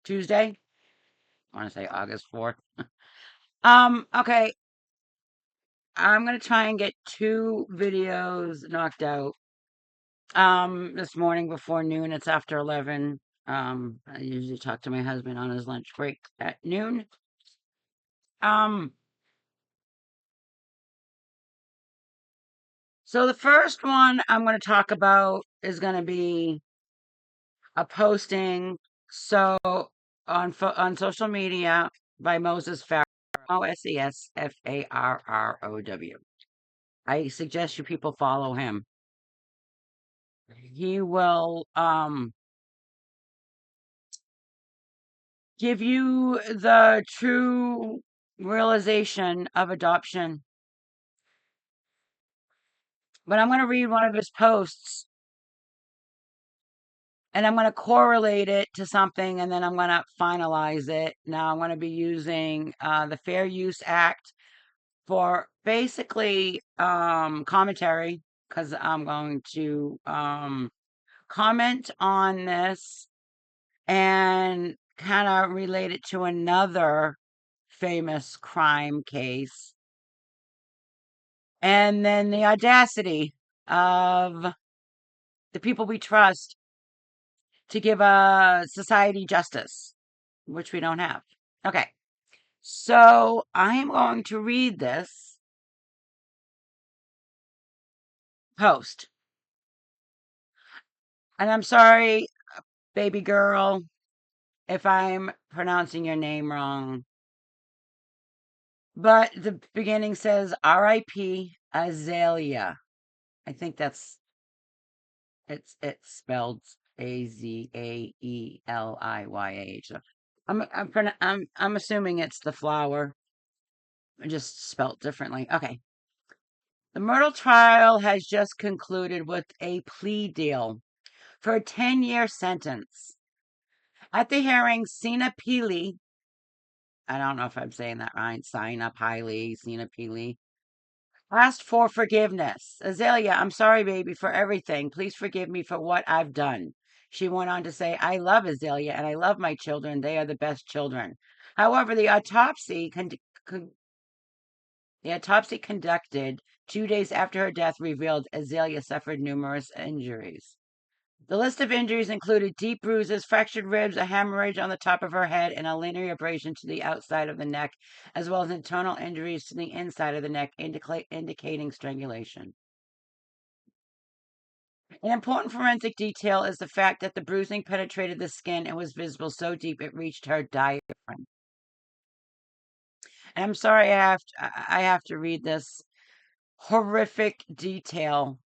Tuesday. I want to say August 4th. Okay. I'm gonna try and get 2 videos knocked out. This morning before noon. It's after 11. I usually talk to my husband on his lunch break at noon. Um, so the first one I'm going to talk about is going to be a posting on social media by Moses Farrow, Mosesfarrow. I suggest you people follow him. He will give you the true realization of adoption. But I'm going to read one of his posts and I'm going to correlate it to something and then I'm going to finalize it. Now I'm going to be using the Fair Use Act for basically commentary because I'm going to comment on this and kind of relate it to another famous crime case. And then the audacity of the people we trust to give a society justice, which we don't have. Okay. So I am going to read this post. And I'm sorry, baby girl, if I'm pronouncing your name wrong. But the beginning says R.I.P. Azalea. I think it's spelled Azaeliya. I'm assuming it's the flower, just spelt differently. Okay. The Myrtle trial has just concluded with a plea deal for a 10-year sentence. At the hearing, Sina Pili, I don't know if I'm saying that right, Sina Pili, asked for forgiveness. Azalea, I'm sorry, baby, for everything. Please forgive me for what I've done. She went on to say, I love Azalea and I love my children. They are the best children. However, the autopsy conducted 2 days after her death revealed Azalea suffered numerous injuries. The list of injuries included deep bruises, fractured ribs, a hemorrhage on the top of her head, and a linear abrasion to the outside of the neck, as well as internal injuries to the inside of the neck, indicating strangulation. An important forensic detail is the fact that the bruising penetrated the skin and was visible so deep it reached her diaphragm. And I'm sorry I have to read this horrific detail,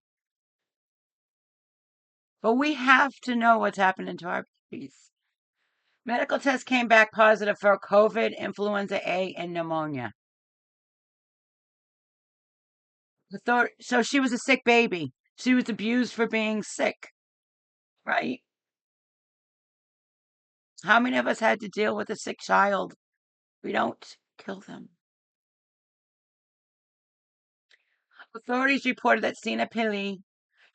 but we have to know what's happening to our babies. Medical tests came back positive for COVID, influenza A, and pneumonia. So she was a sick baby. She was abused for being sick, right? How many of us had to deal with a sick child? We don't kill them. Authorities reported that Sina Pili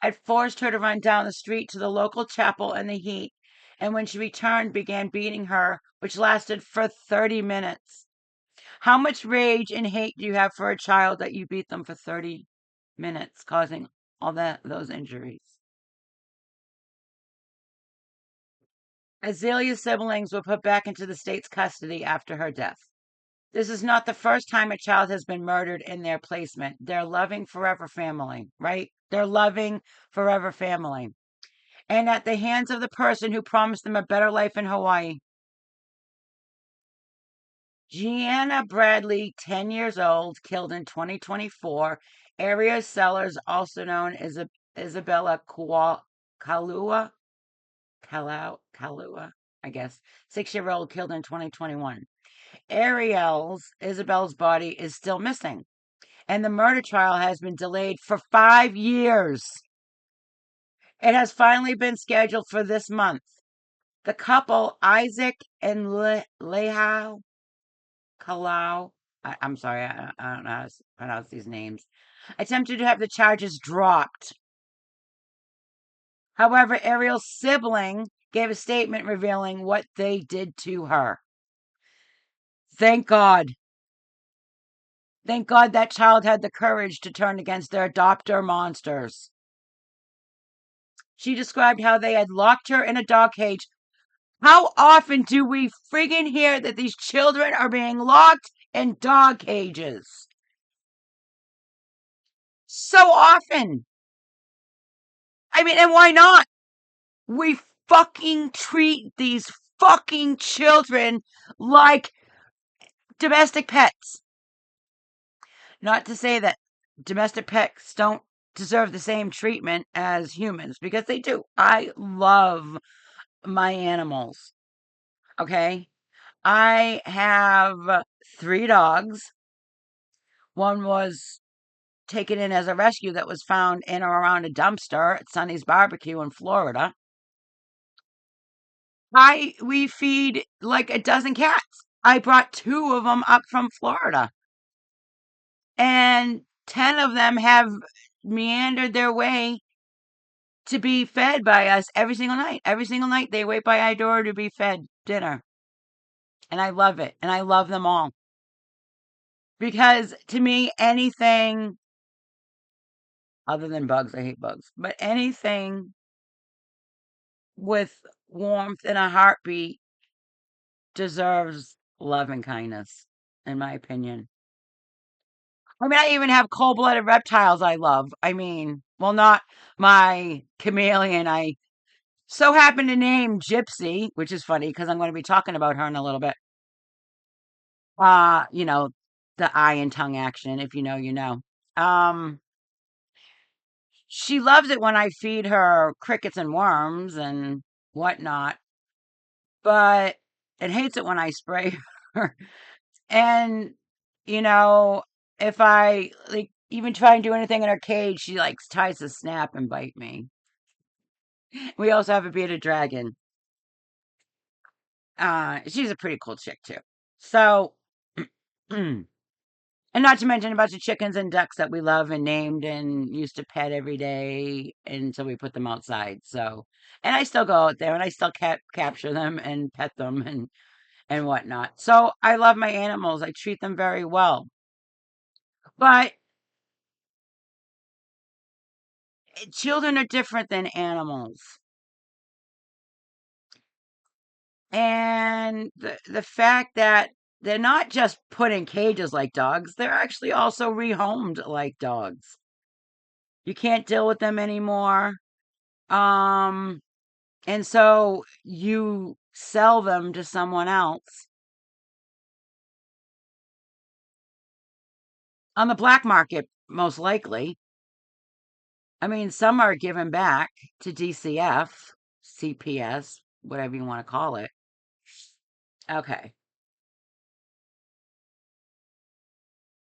had forced her to run down the street to the local chapel in the heat, and when she returned, began beating her, which lasted for 30 minutes. How much rage and hate do you have for a child that you beat them for 30 minutes, causing all those injuries? Azalea's siblings were put back into the state's custody after her death. This is not the first time a child has been murdered in their placement. They're loving forever family, right? They're loving forever family. And at the hands of the person who promised them a better life in Hawaii. Gianna Bradley, 10 years old, killed in 2024. Area Sellers, also known as Isabella Kalua, I guess, 6-year-old, killed in 2021. Isabel's body is still missing, and the murder trial has been delayed for 5 years. It has finally been scheduled for this month. The couple, Isaac and Lehau Kalau, I'm sorry, I don't know how to pronounce these names, attempted to have the charges dropped. However, Ariel's sibling gave a statement revealing what they did to her. Thank God. Thank God that child had the courage to turn against their adopter monsters. She described how they had locked her in a dog cage. How often do we friggin' hear that these children are being locked in dog cages? So often. I mean, and why not? We fucking treat these fucking children like domestic pets. Not to say that domestic pets don't deserve the same treatment as humans, because they do. I love my animals. Okay. I have 3 dogs. One was taken in as a rescue that was found in or around a dumpster at Sonny's Barbecue in Florida. We feed like a dozen cats. I brought 2 of them up from Florida. And 10 of them have meandered their way to be fed by us every single night. Every single night they wait by our door to be fed dinner. And I love it. And I love them all. Because to me, anything other than bugs, I hate bugs, but anything with warmth and a heartbeat deserves love and kindness, in my opinion. I mean, I even have cold-blooded reptiles I love. I mean, well, not my chameleon. I so happen to name Gypsy, which is funny because I'm going to be talking about her in a little bit. You know, the eye and tongue action. If you know, you know. She loves it when I feed her crickets and worms and whatnot, but it hates it when I spray her. And, you know, if I like even try and do anything in her cage, she like tries to snap and bite me. We also have a bearded dragon. She's a pretty cool chick too. So, and not to mention a bunch of chickens and ducks that we love and named and used to pet every day until we put them outside. So, and I still go out there and I still capture them and pet them and whatnot. So I love my animals. I treat them very well. But children are different than animals. And the fact that they're not just put in cages like dogs, they're actually also rehomed like dogs. You can't deal with them anymore. Um, and so you sell them to someone else on the black market, most likely. I mean, some are given back to DCF, CPS, whatever you want to call it. Okay.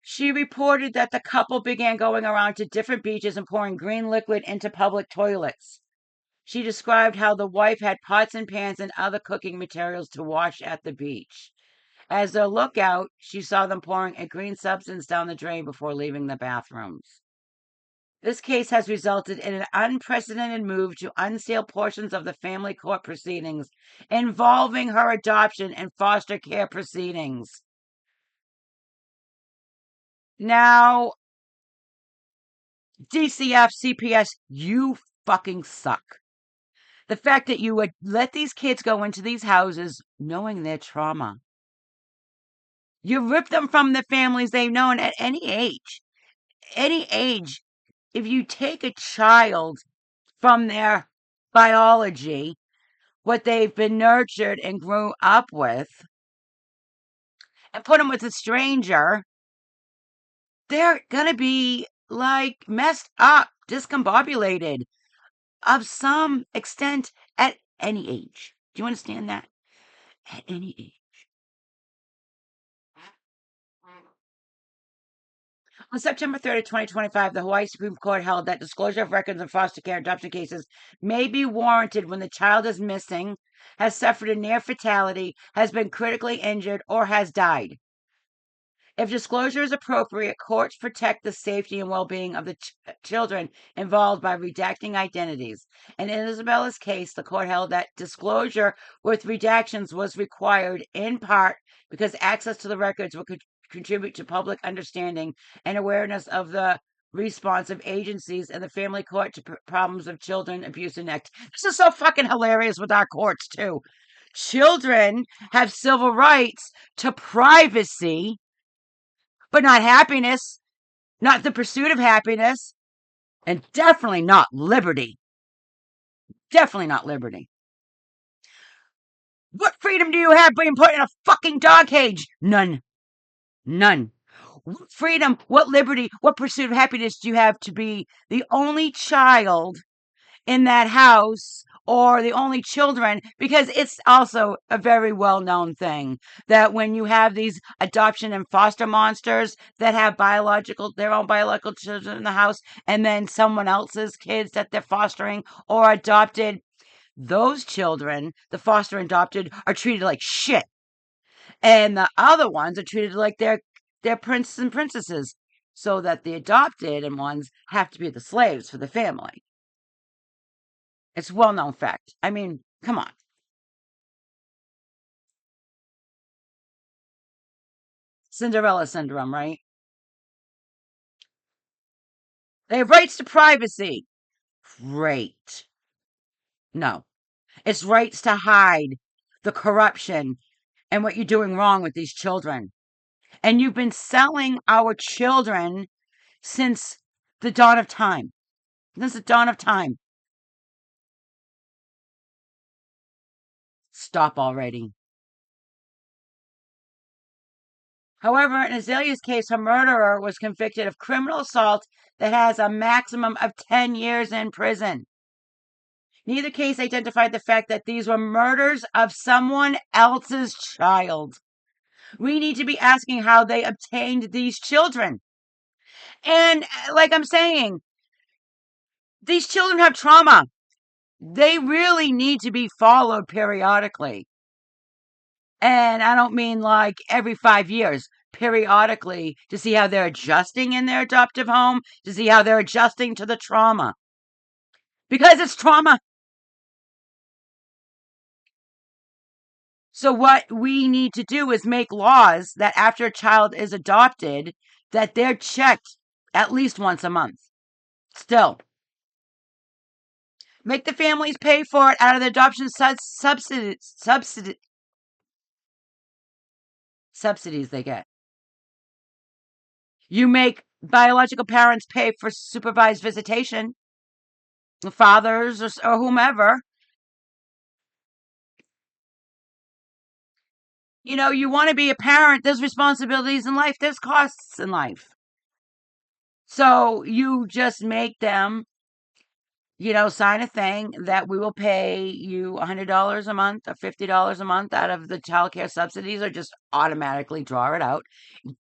She reported that the couple began going around to different beaches and pouring green liquid into public toilets. She described how the wife had pots and pans and other cooking materials to wash at the beach. As a lookout, she saw them pouring a green substance down the drain before leaving the bathrooms. This case has resulted in an unprecedented move to unseal portions of the family court proceedings involving her adoption and foster care proceedings. Now, DCF, CPS, you fucking suck. The fact that you would let these kids go into these houses knowing their trauma. You rip them from the families they've known at any age. Any age. If you take a child from their biology, what they've been nurtured and grew up with, and put them with a stranger, they're going to be like messed up, discombobulated of some extent at any age. Do you understand that? At any age. On September 30th, 2025, the Hawaii Supreme Court held that disclosure of records in foster care adoption cases may be warranted when the child is missing, has suffered a near fatality, has been critically injured, or has died. If disclosure is appropriate, courts protect the safety and well-being of the children involved by redacting identities. In Isabella's case, the court held that disclosure with redactions was required in part because access to the records would contribute to public understanding and awareness of the response of agencies and the family court to problems of children abuse and neglect. This is so fucking hilarious with our courts too. Children have civil rights to privacy, but not happiness, not the pursuit of happiness, and definitely not liberty. Definitely not liberty. What freedom do you have being put in a fucking dog cage? None. None. What freedom, what liberty, what pursuit of happiness do you have to be the only child in that house or the only children? Because it's also a very well-known thing that when you have these adoption and foster monsters that have their own biological children in the house, and then someone else's kids that they're fostering or adopted, those children, the foster and adopted, are treated like shit. And the other ones are treated like they're princes and princesses, so that the adopted and ones have to be the slaves for the family. It's a well-known fact. I mean, come on. Cinderella syndrome, right? They have rights to privacy. Great. No. It's rights to hide the corruption and what you're doing wrong with these children. And you've been selling our children since the dawn of time. Since the dawn of time. Stop already. However, in Azalea's case, her murderer was convicted of criminal assault that has a maximum of 10 years in prison. Neither case identified the fact that these were murders of someone else's child. We need to be asking how they obtained these children. And like I'm saying, these children have trauma. They really need to be followed periodically. And I don't mean like every 5 years, periodically, to see how they're adjusting in their adoptive home, to see how they're adjusting to the trauma. Because it's trauma. So what we need to do is make laws that after a child is adopted, that they're checked at least once a month. Still. Make the families pay for it out of the adoption subsidies they get. You make biological parents pay for supervised visitation, fathers or whomever. You want to be a parent, there's responsibilities in life, there's costs in life. So you just make them, sign a thing that we will pay you $100 a month or $50 a month out of the child care subsidies, or just automatically draw it out.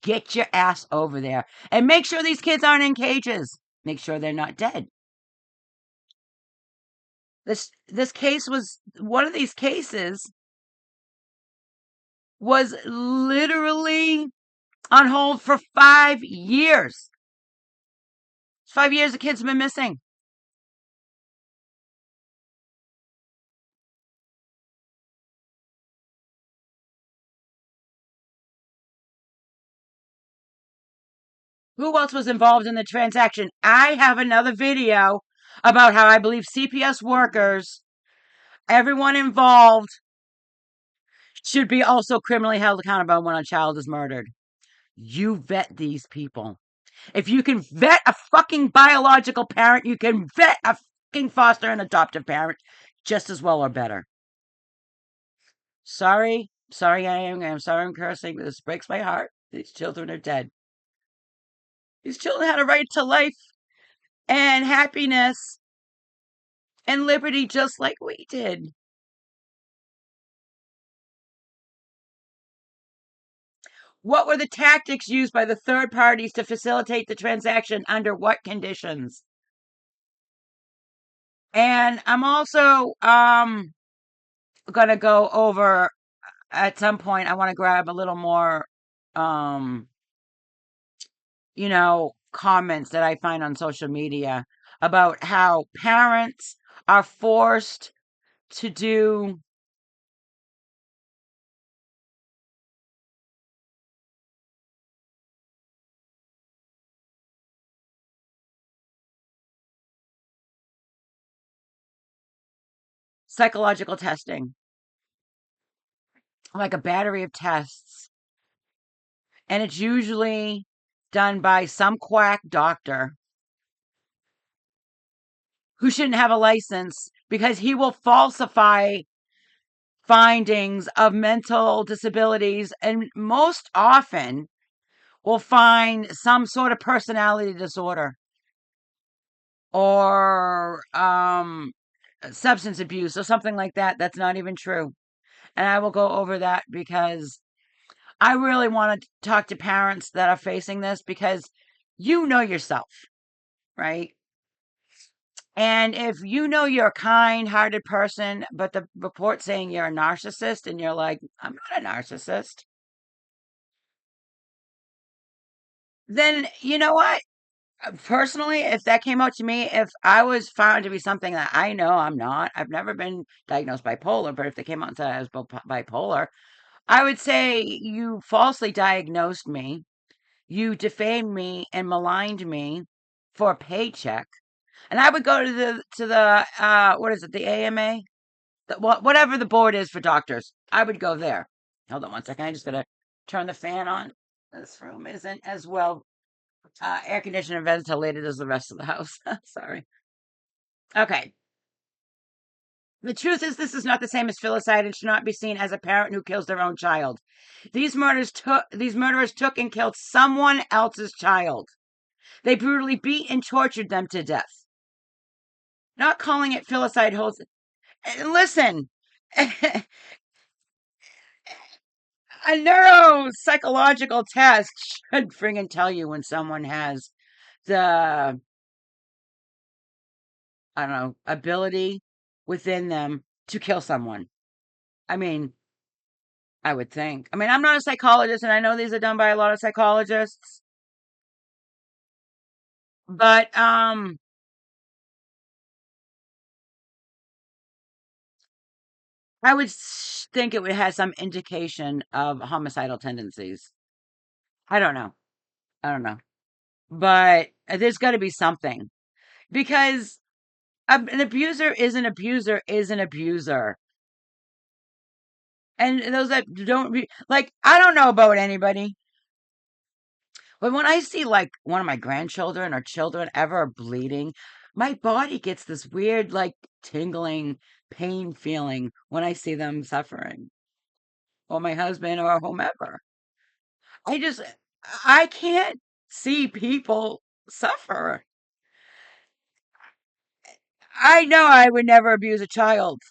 Get your ass over there and make sure these kids aren't in cages. Make sure they're not dead. This case was one of these cases was literally on hold for 5 years. 5 years the kids have been missing. Who else was involved in the transaction? I have another video about how I believe CPS workers, everyone involved, should be also criminally held accountable when a child is murdered. You vet these people. If you can vet a fucking biological parent, you can vet a fucking foster and adoptive parent just as well or better. Sorry, I'm sorry I'm cursing. This breaks my heart. These children are dead. These children had a right to life and happiness and liberty just like we did. What were the tactics used by the third parties to facilitate the transaction under what conditions? And I'm also going to go over at some point. I want to grab a little more comments that I find on social media about how parents are forced to do psychological testing, like a battery of tests. And it's usually done by some quack doctor who shouldn't have a license because he will falsify findings of mental disabilities and most often will find some sort of personality disorder or substance abuse or something like that. That's not even true. And I will go over that because I really want to talk to parents that are facing this because you know yourself, right? And if you know you're a kind-hearted person, but the report's saying you're a narcissist and you're like, I'm not a narcissist, then you know what? Personally, if that came out to me, if I was found to be something that I know I'm not, I've never been diagnosed bipolar, but if they came out and said I was bipolar, I would say you falsely diagnosed me, you defamed me and maligned me for a paycheck, and I would go to the what is it, the AMA, whatever the board is for doctors. I would go there. Hold on one second. I just gotta turn the fan on. This room isn't as well air conditioned and ventilated as the rest of the house. Sorry. Okay. The truth is, this is not the same as filicide and should not be seen as a parent who kills their own child. These murderers took and killed someone else's child. They brutally beat and tortured them to death. Not calling it filicide holds. And listen, a neuropsychological test should friggin' tell you when someone has the, I don't know, ability within them to kill someone. I mean, I would think. I mean, I'm not a psychologist, and I know these are done by a lot of psychologists, but I would think it would have some indication of homicidal tendencies. I don't know. I don't know, but there's got to be something because an abuser is an abuser is an abuser. And those that don't like, I don't know about anybody, but when I see like one of my grandchildren or children ever bleeding, my body gets this weird, like tingling pain feeling when I see them suffering, or my husband or whomever. I just, I can't see people suffer. I know I would never abuse a child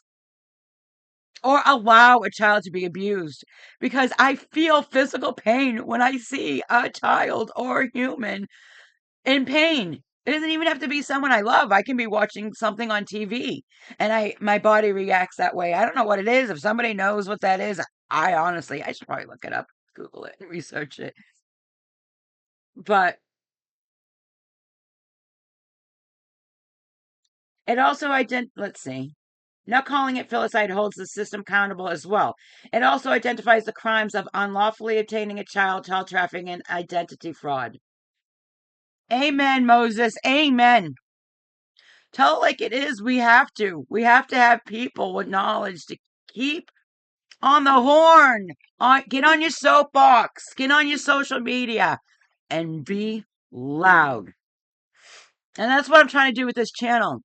or allow a child to be abused because I feel physical pain when I see a child or a human in pain. It doesn't even have to be someone I love. I can be watching something on TV and my body reacts that way. I don't know what it is. If somebody knows what that is, I honestly, I should probably look it up, Google it, and research it. But it also let's see. Not calling it filicide holds the system accountable as well. It also identifies the crimes of unlawfully obtaining a child trafficking, and identity fraud. Amen, Moses. Amen. Tell it like it is. We have to. We have to have people with knowledge to keep on the horn. Get on your soapbox. Get on your social media and be loud. And that's what I'm trying to do with this channel.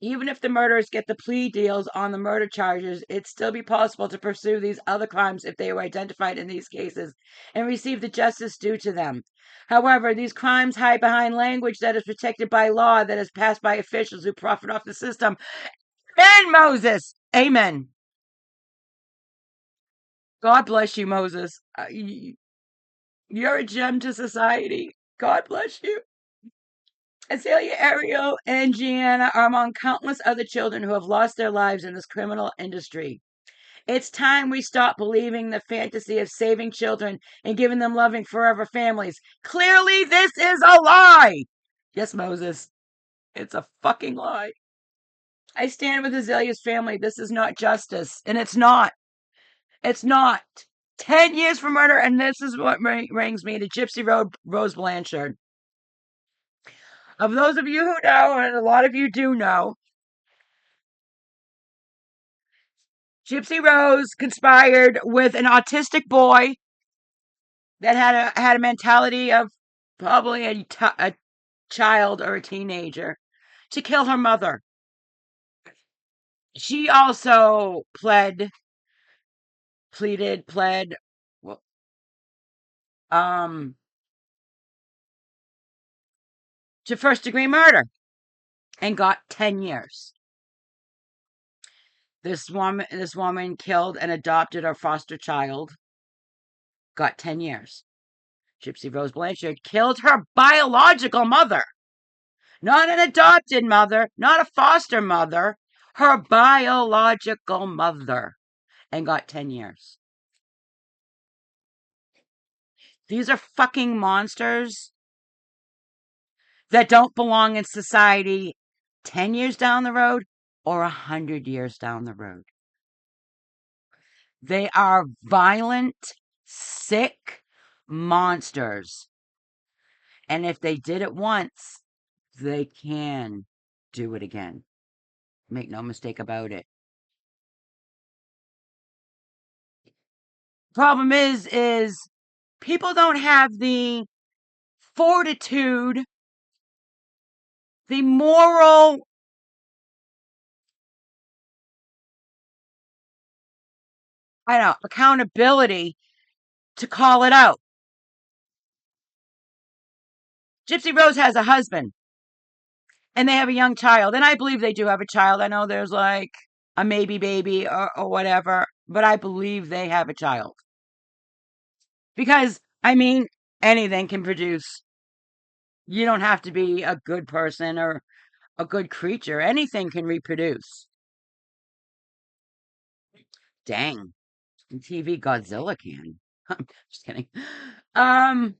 Even if the murderers get the plea deals on the murder charges, it'd still be possible to pursue these other crimes if they were identified in these cases and receive the justice due to them. However, these crimes hide behind language that is protected by law that is passed by officials who profit off the system. Amen, Moses. Amen. God bless you, Moses. You're a gem to society. God bless you. Azalea, Ariel, and Gianna are among countless other children who have lost their lives in this criminal industry. It's time we stop believing the fantasy of saving children and giving them loving forever families. Clearly, this is a lie. Yes, Moses, it's a fucking lie. I stand with Azalea's family. This is not justice. And it's not. It's not. 10 years for murder, and this is what brings me to Gypsy Rose Blanchard. Of those of you who know, and a lot of you do know, Gypsy Rose conspired with an autistic boy that had a mentality of probably a child or a teenager to kill her mother. She also pleaded um to first degree murder and got 10 years. This woman killed and adopted her foster child, got 10 years. Gypsy Rose Blanchard killed her biological mother, not an adopted mother, not a foster mother, her biological mother, and got 10 years. These are fucking monsters that don't belong in society 10 years down the road or 100 years down the road. They are violent, sick monsters. And if they did it once, they can do it again. Make no mistake about it. Problem is people don't have the fortitude, the moral accountability to call it out. Gypsy Rose has a husband and they have a young child. And I believe they do have a child. I know there's like a maybe baby or whatever, but I believe they have a child. Because, I mean, anything can produce. You don't have to be a good person or a good creature. Anything can reproduce. Dang. In TV, Godzilla can. I'm just kidding. Or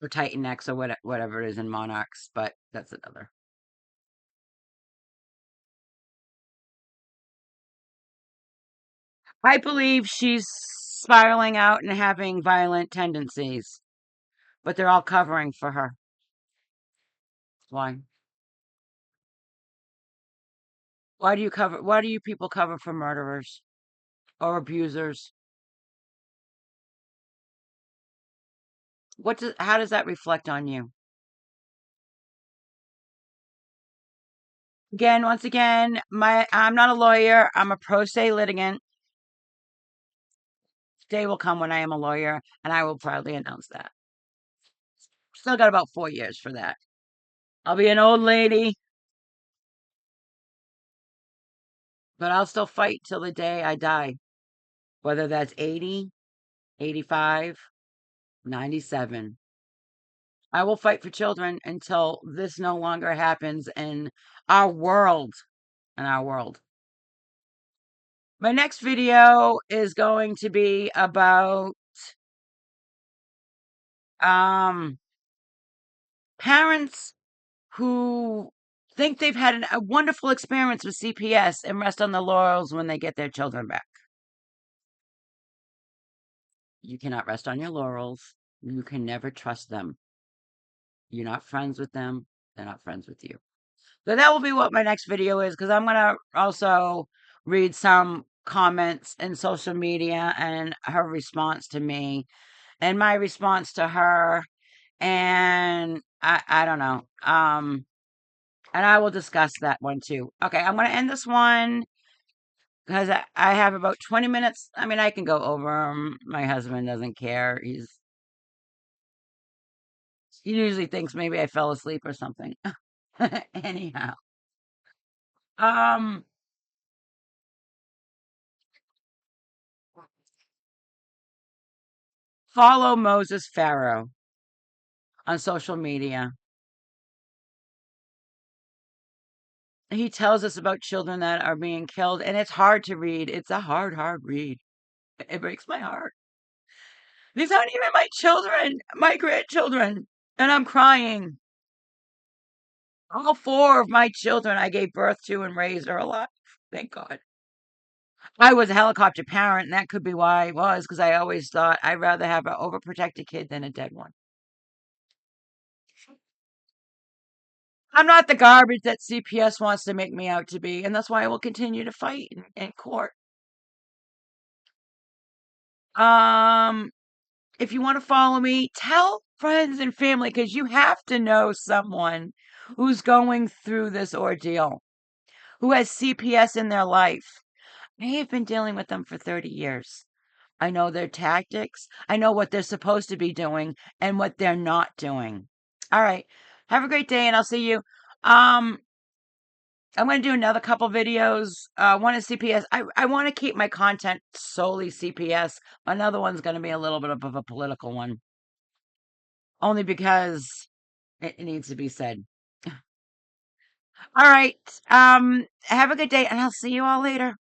Titan X or whatever it is in Monarchs, but that's another. I believe she's spiraling out and having violent tendencies, but they're all covering for her. Why? Why do you people cover for murderers or abusers? How does that reflect on you? Once again, I'm not a lawyer. I'm a pro se litigant. Day will come when I am a lawyer, and I will proudly announce that. Still got about 4 years for that. I'll be an old lady, but I'll still fight till the day I die. Whether that's 80, 85, 97. I will fight for children until this no longer happens in our world. In our world. My next video is going to be about parents who think they've had a wonderful experience with CPS and rest on the laurels when they get their children back. You cannot rest on your laurels. You can never trust them. You're not friends with them. They're not friends with you. So that will be what my next video is, because I'm going to also read some comments in social media and her response to me and my response to her. And I don't know. And I will discuss that one too. Okay, I'm going to end this one because I have about 20 minutes. I mean, I can go over. My husband doesn't care. He usually thinks maybe I fell asleep or something. Anyhow, um, follow Moses Pharaoh on social media. he tells us about children that are being killed, and it's hard to read. It's a hard, hard read. It breaks my heart. These aren't even my children, my grandchildren, and I'm crying. All four of my children I gave birth to and raised are alive. Thank God. I was a helicopter parent, and that could be why I was, because I always thought I'd rather have an overprotected kid than a dead one. I'm not the garbage that CPS wants to make me out to be, and that's why I will continue to fight in court. If you want to follow me, tell friends and family, because you have to know someone who's going through this ordeal, who has CPS in their life. I have been dealing with them for 30 years. I know their tactics. I know what they're supposed to be doing and what they're not doing. All right. Have a great day, and I'll see you. Um, I'm going to do another couple videos. One is CPS. I want to keep my content solely CPS. Another one's going to be a little bit of a political one, only because it needs to be said. All right. Have a good day, and I'll see you all later.